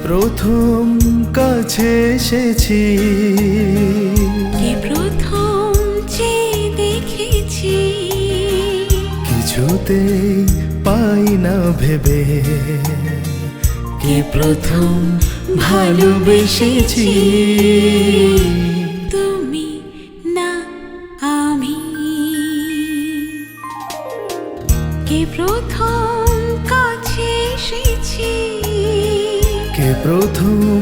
প্রথম কাছে এসেছি, কে প্রথম যে দেখেছি, কিছুতেই পাই না ভেবে, কে প্রথম ভালোবেসেছি। তুমি না আমি, কে প্রথম কাছে এসেছি, কে প্রথম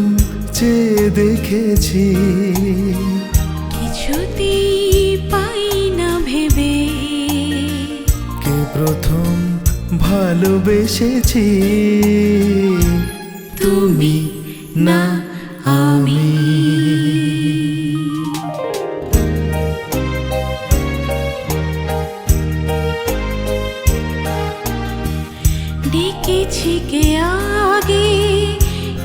যে দেখেছি, কিছুতেই পাই না ভেবে, কে প্রথম ভালোবেসেছি। তুমি না আমি। ডেকেছি কে আগে,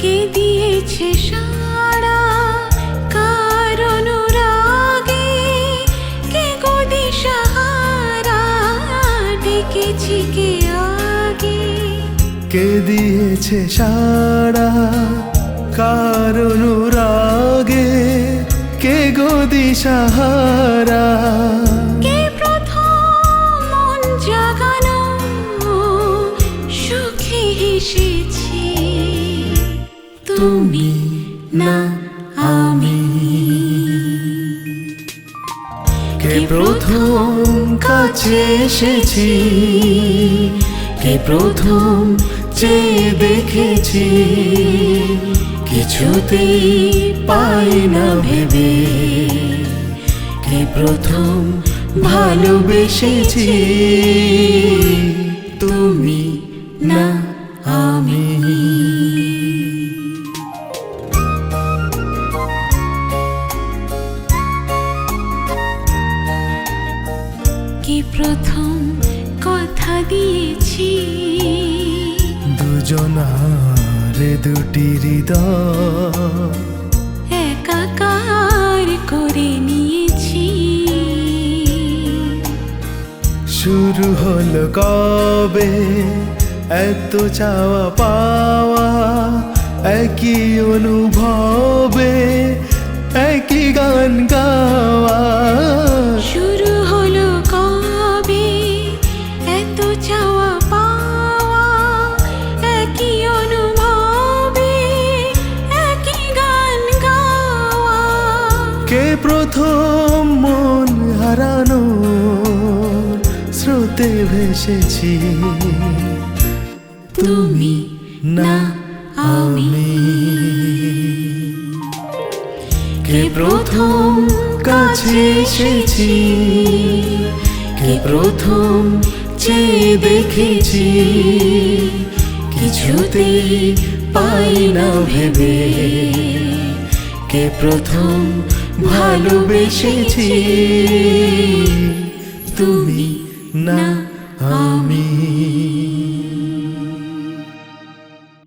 কে দিয়েছে সাড়া, কার অনুরাগে কে গো দিশাহারা। ডেকেছি কে আগে, কে দিয়েছে সাড়া, কার অনুরাগে কে গো দিশাহারা। কে প্রথম মন জাগানো সুখে হেসেছি। তুমি না আমি, কে প্রথম কাছে এসেছি, কে প্রথম যে দেখেছি, কিছুতেই পাই না ভেবে, কে প্রথম ভালোবেসেছি। তুমি না আমি। কে প্রথম কথা দিয়েছি, দুজনার দুটি হৃদয় একাকার করে নিয়েছি। শুরু হলো কবে এত চাওয়া পাওয়া, একই অনুভবে একই গান গাওয়া। শুরু হলো কবে এত চাওয়া পাওয়া, একই অনুভবে একই গান গাওয়া। কে প্রথম মন হারানো স্রোতে ভেসেছি, তুমি না আমি। কে প্রথম কাছে এসেছি, কে প্রথম যে দেখেছি, কিছুতেই পাই না ভেবে, কে প্রথম ভালোবেসেছি। তুমি না আমি।